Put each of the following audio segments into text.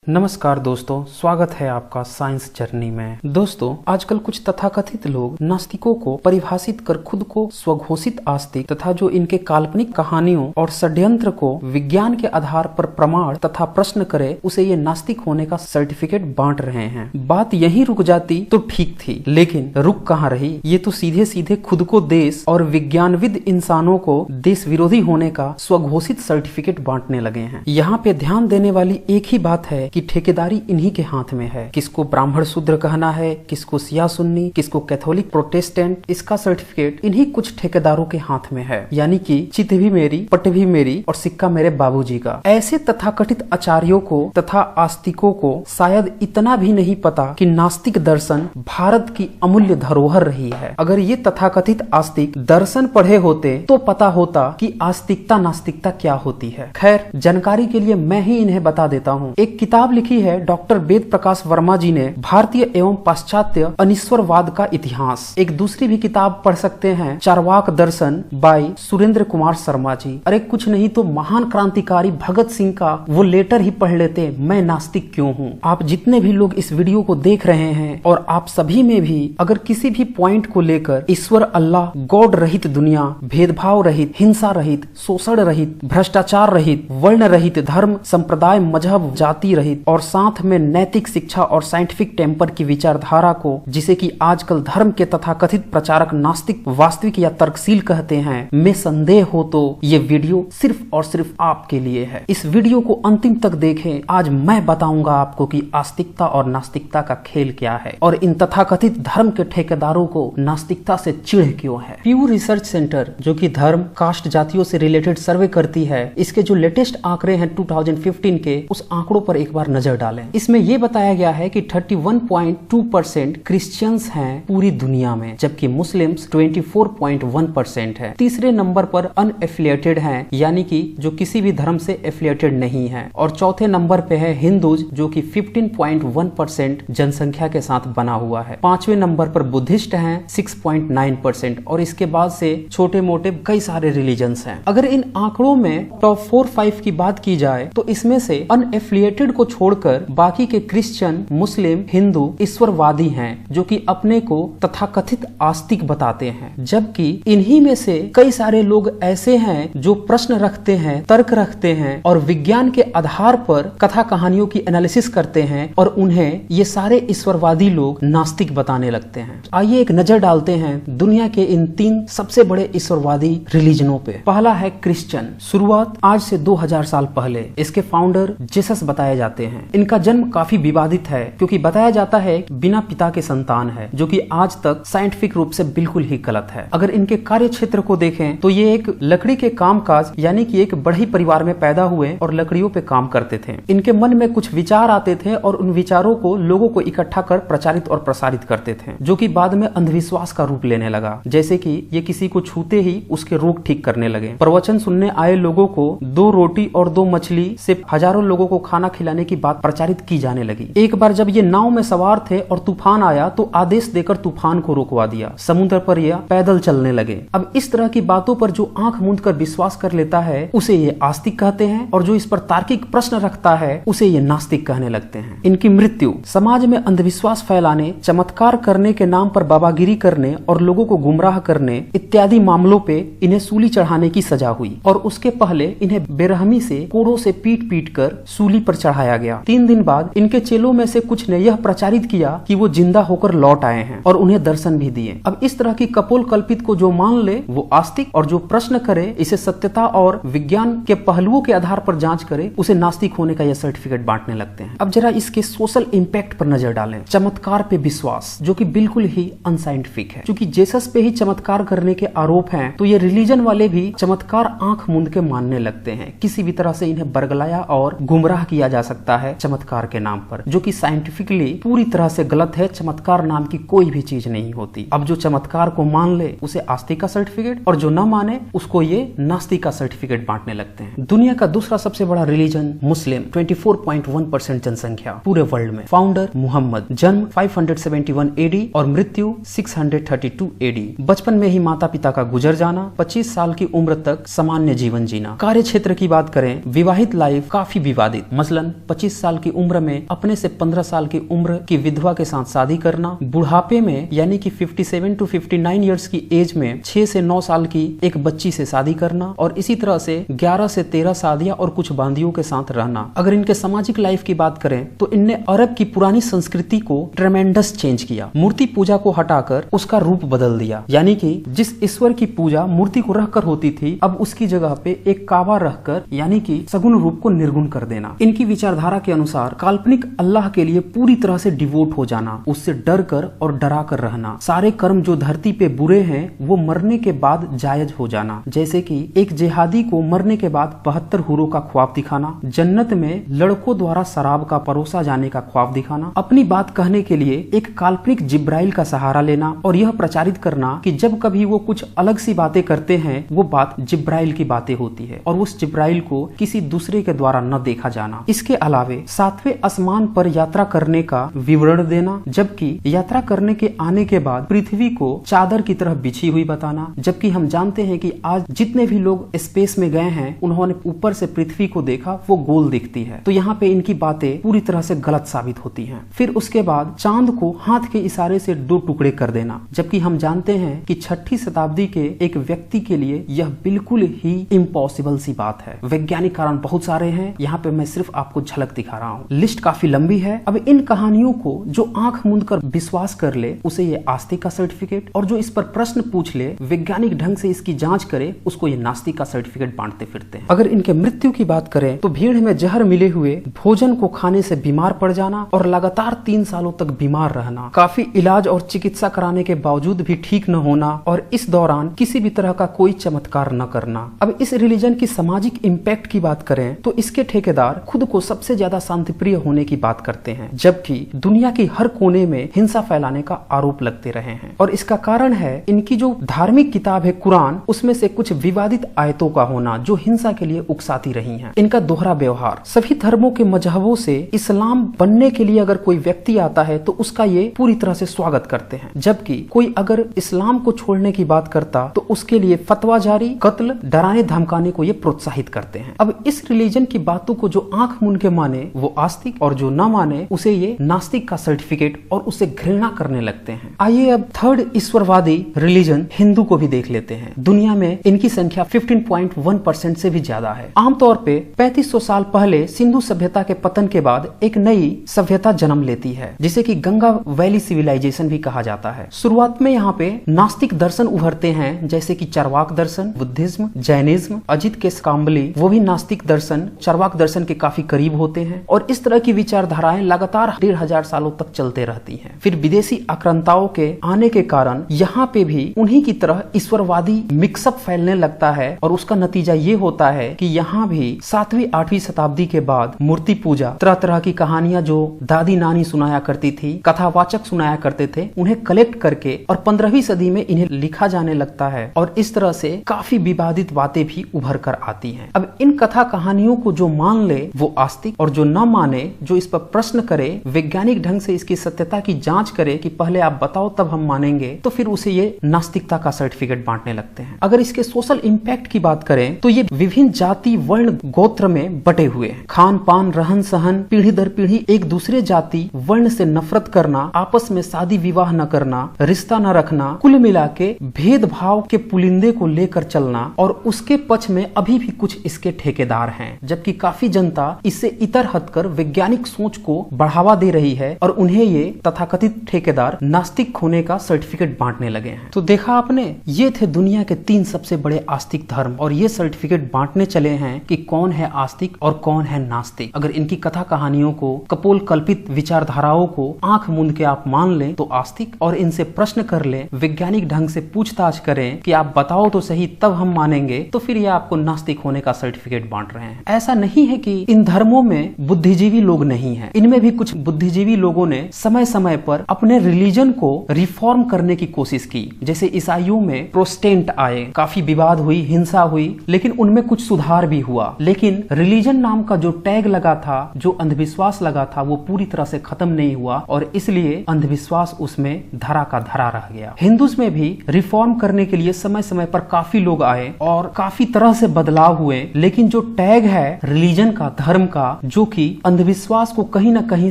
नमस्कार दोस्तों, स्वागत है आपका साइंस जर्नी में। दोस्तों, आजकल कुछ तथाकथित लोग नास्तिकों को परिभाषित कर खुद को स्वघोषित आस्तिक तथा जो इनके काल्पनिक कहानियों और षड्यंत्र को विज्ञान के आधार पर प्रमाण तथा प्रश्न करे उसे ये नास्तिक होने का सर्टिफिकेट बांट रहे हैं। बात यहीं रुक जाती तो ठीक थी, लेकिन रुक कहाँ रही। ये तो सीधे सीधे खुद को देश और विज्ञानविद इंसानों को देश विरोधी होने का स्वघोषित सर्टिफिकेट बांटने लगे हैं। यहाँ पे ध्यान देने वाली एक ही बात है कि ठेकेदारी इन्हीं के हाथ में है। किसको ब्राह्मण शूद्र कहना है, किसको शिया सुन्नी, किसको कैथोलिक प्रोटेस्टेंट, इसका सर्टिफिकेट इन्हीं कुछ ठेकेदारों के हाथ में है। यानी कि चित भी मेरी, पट भी मेरी और सिक्का मेरे बाबूजी का। ऐसे तथाकथित आचार्यों को तथा आस्तिकों को शायद इतना भी नहीं पता कि नास्तिक दर्शन भारत की अमूल्य धरोहर रही है। अगर ये तथाकथित आस्तिक दर्शन पढ़े होते तो पता होता कि आस्तिकता नास्तिकता क्या होती है। खैर, जानकारी के लिए मैं ही इन्हें बता देता हूँ। एक किताब लिखी है डॉक्टर वेद प्रकाश वर्मा जी ने, भारतीय एवं पाश्चात्य अनिश्वरवाद का इतिहास। एक दूसरी भी किताब पढ़ सकते हैं, चारवाक दर्शन बाय सुरेंद्र कुमार शर्मा जी। अरे कुछ नहीं तो महान क्रांतिकारी भगत सिंह का वो लेटर ही पढ़ लेते, मैं नास्तिक क्यों हूँ। आप जितने भी लोग इस वीडियो को देख रहे हैं और आप सभी में भी अगर किसी भी पॉइंट को लेकर ईश्वर, अल्लाह, गॉड रहित दुनिया, भेदभाव रहित, हिंसा रहित, शोषण रहित, भ्रष्टाचार रहित, वर्ण रहित, धर्म संप्रदाय मजहब जाति रहित और साथ में नैतिक शिक्षा और साइंटिफिक टेम्पर की विचारधारा को, जिसे कि आजकल धर्म के तथाकथित प्रचारक नास्तिक वास्तविक या तर्कशील कहते हैं, में संदेह हो तो ये वीडियो सिर्फ और सिर्फ आपके लिए है। इस वीडियो को अंतिम तक देखें। आज मैं बताऊंगा आपको कि आस्तिकता और नास्तिकता का खेल क्या है और इन तथाकथित धर्म के ठेकेदारों को नास्तिकता से चिढ़ क्यों है। प्यू रिसर्च सेंटर, जो कि धर्म, कास्ट, जातियों से रिलेटेड सर्वे करती है, इसके जो लेटेस्ट आंकड़े हैं 2015 के, उस आंकड़ों पर एक बार नजर डालें। इसमें यह बताया गया है कि 31.2% क्रिश्चियंस हैं पूरी दुनिया में, जबकि मुस्लिम्स 24.1% है। तीसरे नंबर पर अनएफिलिएटेड हैं, यानी कि जो किसी भी धर्म से एफिलिएटेड नहीं है। और चौथे नंबर पे है हिंदूज, जो कि 15.1% जनसंख्या के साथ बना हुआ है। पांचवें नंबर पर बुद्धिस्ट हैं 6.9% और इसके बाद से छोटे मोटे कई सारे रिलीजन्स हैं। अगर इन आंकड़ों में टॉप 4-5 की बात की जाए तो इसमें से अनएफिलिएटेड को छोड़कर बाकी के क्रिश्चियन, मुस्लिम, हिंदू ईश्वरवादी हैं, जो कि अपने को तथाकथित आस्तिक बताते हैं। जबकि इन्हीं में से कई सारे लोग ऐसे हैं जो प्रश्न रखते हैं, तर्क रखते हैं और विज्ञान के आधार पर कथा कहानियों की एनालिसिस करते हैं और उन्हें ये सारे ईश्वरवादी लोग नास्तिक बताने लगते हैं। आइए एक नजर डालते हैं दुनिया के इन 3 सबसे बड़े ईश्वरवादी रिलीजनों पे। पहला है क्रिश्चियन। शुरुआत आज से 2000 साल पहले इसके फाउंडर जीसस बताए जाते हैं। इनका जन्म काफी विवादित है, क्योंकि बताया जाता है बिना पिता के संतान है, जो कि आज तक साइंटिफिक रूप से बिल्कुल ही गलत है। अगर इनके कार्य क्षेत्र को देखें तो ये एक लकड़ी के कामकाज, यानी कि एक बढ़ई परिवार में पैदा हुए और लकड़ियों पे काम करते थे। इनके मन में कुछ विचार आते थे और उन विचारों को लोगों को इकट्ठा कर प्रचारित और प्रसारित करते थे, जो कि बाद में अंधविश्वास का रूप लेने लगा। जैसे कि ये किसी को छूते ही उसके रोग ठीक करने लगे। प्रवचन सुनने आए लोगों को 2 रोटी और 2 मछली से हजारों लोगों को खाना खिलाने की बात प्रचारित की जाने लगी। एक बार जब ये नाव में सवार थे और तूफान आया तो आदेश देकर तूफान को रोकवा दिया। समुद्र पर ये पैदल चलने लगे। अब इस तरह की बातों पर जो आंख मूंद कर विश्वास कर लेता है उसे ये आस्तिक कहते हैं, और जो इस पर तार्किक प्रश्न रखता है उसे ये नास्तिक कहने लगते हैं। इनकी मृत्यु समाज में अंधविश्वास फैलाने, चमत्कार करने के नाम पर बाबागिरी करने और लोगों को गुमराह करने इत्यादि मामलों पे इन्हें सूली चढ़ाने की सजा हुई। और उसके पहले इन्हें बेरहमी से कोड़ों से पीट पीट कर सूली पर चढ़ाया गया। 3 दिन बाद इनके चेलों में से कुछ ने यह प्रचारित किया कि वो जिंदा होकर लौट आए हैं और उन्हें दर्शन भी दिए। अब इस तरह की कपोल कल्पित को जो मान ले वो आस्तिक, और जो प्रश्न करे, इसे सत्यता और विज्ञान के पहलुओं के आधार पर जांच करे, उसे नास्तिक होने का यह सर्टिफिकेट बांटने लगते हैं। अब जरा इसके सोशल इंपैक्ट पर नजर डालें। चमत्कार पे विश्वास, जो कि बिल्कुल ही अनसाइंटिफिक है। क्योंकि जीसस पे ही चमत्कार करने के आरोप हैं, तो ये रिलीजन वाले भी चमत्कार आंख मूंद के मानने लगते हैं। किसी भी तरह से इन्हें बरगलाया और गुमराह किया जा सकता है चमत्कार के नाम पर, जो कि साइंटिफिकली पूरी तरह से गलत है। चमत्कार नाम की कोई भी चीज नहीं होती। अब जो चमत्कार को मान ले उसे आस्तिक का सर्टिफिकेट, और जो न माने उसको ये नास्तिक का सर्टिफिकेट बांटने लगते हैं। दुनिया का दूसरा सबसे बड़ा रिलीजन मुस्लिम, 24.1% जनसंख्या पूरे वर्ल्ड में। फाउंडर मुहम्मद, जन्म 571 AD और मृत्यु 632 AD। बचपन में ही माता पिता का गुजर जाना, 25 साल की उम्र तक सामान्य जीवन जीना। कार्य क्षेत्र की बात करें, विवाहित लाइफ काफी विवादित, मसलन 25 साल की उम्र में अपने से 15 साल की उम्र की विधवा के साथ शादी करना, बुढ़ापे में यानी कि 57 टू 59 इयर्स की एज में 6 से 9 साल की एक बच्ची से शादी करना और इसी तरह से 11 से 13 शादियां और कुछ बांदियों के साथ रहना। अगर इनके सामाजिक लाइफ की बात करें तो इनने अरब की पुरानी संस्कृति को ट्रेमेंडस चेंज किया। मूर्ति पूजा को हटाकर उसका रूप बदल दिया, यानी कि जिस ईश्वर की पूजा मूर्ति को रखकर होती थी अब उसकी जगह पे एक काबा रखकर यानी कि सगुण रूप को निर्गुण कर देना। इनकी विचारधारा के अनुसार काल्पनिक अल्लाह के लिए पूरी तरह से डिवोट हो जाना, उससे डर कर और डरा कर रहना, सारे कर्म जो धरती पे बुरे हैं वो मरने के बाद जायज हो जाना। जैसे कि एक जिहादी को मरने के बाद 72 हुरों का ख्वाब दिखाना, जन्नत में लड़कों द्वारा शराब का परोसा जाने का ख्वाब दिखाना, अपनी बात कहने के लिए एक काल्पनिक जिब्राइल का सहारा लेना और यह प्रचारित करना कि जब कभी वो कुछ अलग सी बातें करते हैं वो बात जिब्राइल की बातें होती है और उस जिब्राइल को किसी दूसरे के द्वारा न देखा जाना। इसके अलावे 7वें आसमान पर यात्रा करने का विवरण देना, जबकि यात्रा करने के आने के बाद पृथ्वी को चादर की तरह बिछी हुई बताना, जबकि हम जानते हैं कि आज जितने भी लोग स्पेस में गए हैं उन्होंने ऊपर से पृथ्वी को देखा वो गोल दिखती है। तो यहाँ पे इनकी बातें पूरी तरह से गलत साबित होती हैं। फिर उसके बाद चांद को हाथ के इशारे से 2 टुकड़े कर देना, जबकि हम जानते हैं कि 6ठी शताब्दी के एक व्यक्ति के लिए यह बिल्कुल ही इम्पॉसिबल सी बात है। वैज्ञानिक कारण बहुत सारे हैं, यहाँ पे मैं सिर्फ आपको झलक दिखा रहा हूँ। लिस्ट काफी लंबी है। अब इन कहानियों को जो आंख मूंद कर विश्वास कर ले उसे ये आस्तिक का सर्टिफिकेट, और जो इस पर प्रश्न पूछ ले वैज्ञानिक ढंग से इसकी जांच करे उसको ये नास्तिक का सर्टिफिकेट बांटते फिरते हैं। अगर इनके मृत्यु की बात करें तो भीड़ में जहर मिले हुए भोजन को खाने से बीमार पड़ जाना और लगातार 3 सालों तक बीमार रहना, काफी इलाज और चिकित्सा कराने के बावजूद भी ठीक न होना और इस दौरान किसी भी तरह का कोई चमत्कार न करना। अब इस रिलीजन की सामाजिक इम्पैक्ट की बात करें तो इसके ठेकेदार खुद को सबसे ज्यादा शांतिप्रिय होने की बात करते हैं, जबकि दुनिया के हर कोने में हिंसा फैलाने का आरोप लगते रहे हैं। और इसका कारण है इनकी जो धार्मिक किताब है कुरान, उसमें से कुछ विवादित आयतों का होना जो हिंसा के लिए उकसाती रही हैं। इनका दोहरा व्यवहार, सभी धर्मों के मजहबों से इस्लाम बनने के लिए अगर कोई व्यक्ति आता है तो उसका ये पूरी तरह से स्वागत करते हैं, जबकि कोई अगर इस्लाम को छोड़ने की बात करता तो उसके लिए फतवा जारी, कत्ल, डराने धमकाने को ये प्रोत्साहित करते हैं। अब इस रिलीजन की बातों को जो आंख मूंद के माने वो आस्तिक और जो न माने उसे ये नास्तिक का सर्टिफिकेट और उसे घृणा करने लगते हैं। आइए अब थर्ड ईश्वरवादी रिलीजन हिंदू को भी देख लेते हैं। दुनिया में इनकी संख्या 15.1% से भी ज्यादा है। आमतौर पे 3500 साल पहले सिंधु सभ्यता के पतन के बाद एक नई सभ्यता जन्म लेती है जिसे कि गंगा वैली सिविलाइजेशन भी कहा जाता है। शुरुआत में यहाँ पे नास्तिक दर्शन उभरते हैं जैसे कि चार्वाक दर्शन, बुद्धिज्म, जैनिज्म। अजित के काम्बली वो भी नास्तिक दर्शन चार्वाक दर्शन के काफी करीब होते हैं और इस तरह की विचारधाराएं लगातार 1500 सालों तक चलते रहती हैं। फिर विदेशी आक्रांताओं के आने के कारण यहाँ पे भी उन्हीं की तरह ईश्वरवादी मिक्सअप फैलने लगता है और उसका नतीजा ये होता है कि यहाँ भी 7वीं 8वीं शताब्दी के बाद मूर्ति पूजा, तरह तरह की कहानियां जो दादी नानी सुनाया करती थी, कथावाचक सुनाया करते थे, उन्हें कलेक्ट करके और 15वीं सदी में इन्हें लिखा जाने लगता है और इस तरह से काफी विवादित बातें भी उभर कर आती हैं। अब इन कथा कहानियों को जो मान ले वो आस्तिक और जो न माने, जो इस पर प्रश्न करे, वैज्ञानिक ढंग से इसकी सत्यता की जांच करे कि पहले आप बताओ तब हम मानेंगे, तो फिर उसे ये नास्तिकता का सर्टिफिकेट बांटने लगते हैं। अगर इसके सोशल इम्पैक्ट की बात करें तो ये विभिन्न जाति, वर्ण, गोत्र में बटे हुए हैं। खान पान, रहन सहन, पीढ़ी दर पीढ़ी एक दूसरे जाति वर्ण से नफरत करना, आपस में शादी विवाह न करना, रिश्ता न रखना, कुल मिला के भेदभाव के पुलिंदे को लेकर चलना और उसके पक्ष में अभी भी कुछ इसके ठेकेदार हैं, जबकि काफी जनता इससे इतर हटकर वैज्ञानिक सोच को बढ़ावा दे रही है और उन्हें ये तथाकथित ठेकेदार नास्तिक होने का सर्टिफिकेट बांटने लगे हैं। तो देखा आपने, ये थे दुनिया के 3 सबसे बड़े आस्तिक धर्म और ये सर्टिफिकेट बांटने चले हैं कि कौन है आस्तिक और कौन है नास्तिक। अगर इनकी कथा कहानियों को, कपोल कल्पित विचारधाराओं को आंख मूंद के आप मान लें तो आस्तिक, और इनसे प्रश्न कर लें, वैज्ञानिक ढंग से पूछताछ करें कि आप बताओ तो सही तब हम मानेंगे, तो फिर ये आपको नास्तिक होने का सर्टिफिकेट बांट रहे हैं। ऐसा नहीं है कि इन धर्मों में बुद्धिजीवी लोग नहीं है, इनमें भी कुछ बुद्धिजीवी लोगों ने समय समय पर अपने रिलीजन को रिफॉर्म करने की कोशिश की। जैसे ईसाइयों में प्रोटेस्टेंट आए, काफी विवाद हुई, हिंसा हुई, लेकिन उनमें कुछ सुधार भी हुआ। लेकिन रिलीजन नाम का जो टैग लगा था, जो अंधविश्वास लगा था, वो पूरी तरह से खत्म नहीं हुआ और इसलिए अंधविश्वास उसमें धरा का धरा रह गया। हिंदुज में भी रिफॉर्म करने के लिए समय समय पर काफी लोग आए और काफी तरह से बदलाव हुए, लेकिन जो टैग है रिलीजन का, धर्म का, जो कि अंधविश्वास को कहीं न कहीं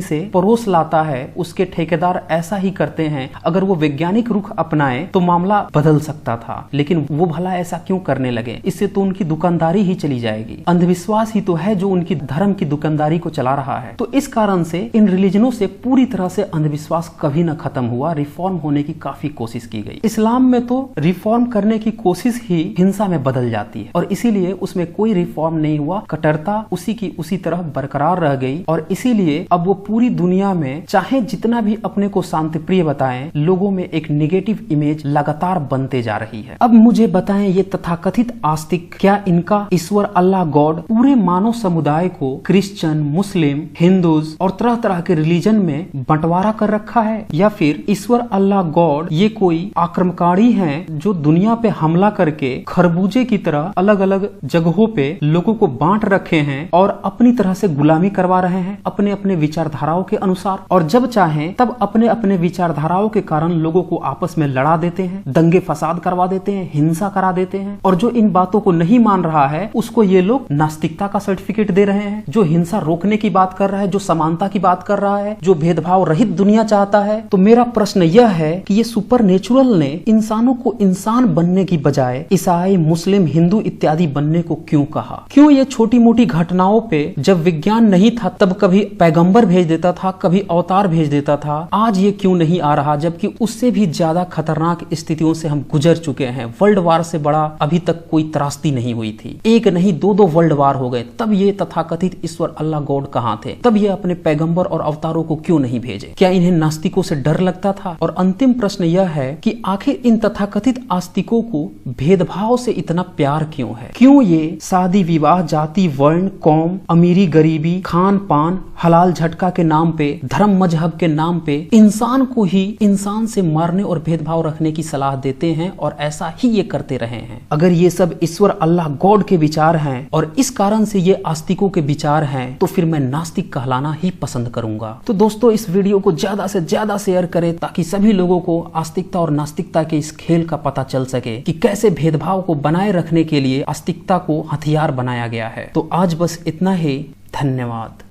से परोस लाता है, उसके ठेकेदार ऐसा ही करते हैं। अगर वो वैज्ञानिक रुख अपनाए तो मामला बदल सकता था, लेकिन वो भला ऐसा क्यों करने लगे? इससे तो उनकी दुकानदारी ही चली जाएगी। अंधविश्वास ही तो है जो उनकी धर्म की दुकानदारी को चला रहा है। तो इस कारण से इन रिलीजनों से पूरी तरह से अंधविश्वास कभी न खत्म हुआ, रिफॉर्म होने की काफी कोशिश की गई। इस्लाम में तो रिफॉर्म करने की कोशिश ही हिंसा में बदल जाती है और इसीलिए उसमें कोई रिफॉर्म नहीं हुआ, कट्टरता उसी की उसी तरह बरकरार रह गई और इसीलिए अब वो पूरी दुनिया में चाहे जितना भी अपने को शांतिप्रिय बताएं, लोगों में एक नेगेटिव इमेज लगातार बनते जा रही है। अब मुझे बताएं, ये तथाकथित आस्तिक क्या इनका ईश्वर अल्लाह गॉड पूरे मानव समुदाय को क्रिश्चियन, मुस्लिम, हिंदूज और तरह तरह के रिलीजन में बंटवारा कर रखा है, या फिर ईश्वर अल्लाह गॉड ये कोई आक्रमणकारी हैं जो दुनिया पे हमला करके खरबूजे की तरह अलग अलग जगहों पे लोगों को बांट रखे हैं और अपनी तरह से गुलामी करवा रहे हैं अपने अपने विचारधाराओं के अनुसार, और जब चाहें तब अपने अपने विचारधाराओं के कारण लोगों को आपस में लड़ा देते हैं, दंगे फसाद करवा देते हैं, हिंसा करा देते हैं। और जो इन बातों को नहीं मान रहा है उसको ये लोग नास्तिकता का सर्टिफिकेट दे रहे हैं। जो हिंसा रोकने की बात कर रहा है, जो समानता की बात कर रहा है, जो भेदभाव रहित दुनिया चाहता है। तो मेरा प्रश्न यह है कि ये सुपरनेचुरल ने इंसानों को इंसान बनने की बजाय ईसाई, मुस्लिम, हिंदू इत्यादि बनने को क्यों कहा? क्यों ये छोटी मोटी घटनाओं पे जब विज्ञान नहीं था तब कभी पैगंबर भेज देता था, कभी अवतार भेज देता था, आज ये क्यों नहीं आ रहा? जबकि उससे भी ज्यादा खतरनाक स्थितियों से हम गुजर चुके हैं। वर्ल्ड वार से बड़ा अभी तक कोई त्रासदी नहीं हुई थी, एक नहीं दो वर्ल्ड वार हो गए, तब ये तथाकथित ईश्वर अल्लाह गॉड कहाँ थे? तब ये अपने पैगंबर और अवतारों को क्यों नहीं भेजे? क्या इन्हें नास्तिकों से डर लगता था? और अंतिम प्रश्न यह है कि आखिर इन तथाकथित आस्तिकों को भेदभाव से इतना प्यार क्यों है? क्यों ये शादी विवाह, जाति, वर्ण, कौम, अमीरी, गरीबी, खान पान, हलाल झटका के नाम पे, धर्म मजहब के नाम पे इंसान को ही इंसान से मारने और भेदभाव रखने की सलाह देते हैं और ऐसा ही ये करते रहे हैं? अगर ये सब ईश्वर अल्लाह गॉड के विचार हैं और इस कारण से ये आस्तिकों के विचार हैं, तो फिर मैं नास्तिक कहलाना ही पसंद करूंगा। तो दोस्तों, इस वीडियो को ज्यादा से ज्यादा शेयर करें ताकि सभी लोगों को आस्तिकता और नास्तिकता के इस खेल का पता चल सके कि कैसे भेदभाव को बनाए रखने के लिए आस्तिकता को हथियार बनाया गया है। तो आज बस इतना ही। धन्यवाद।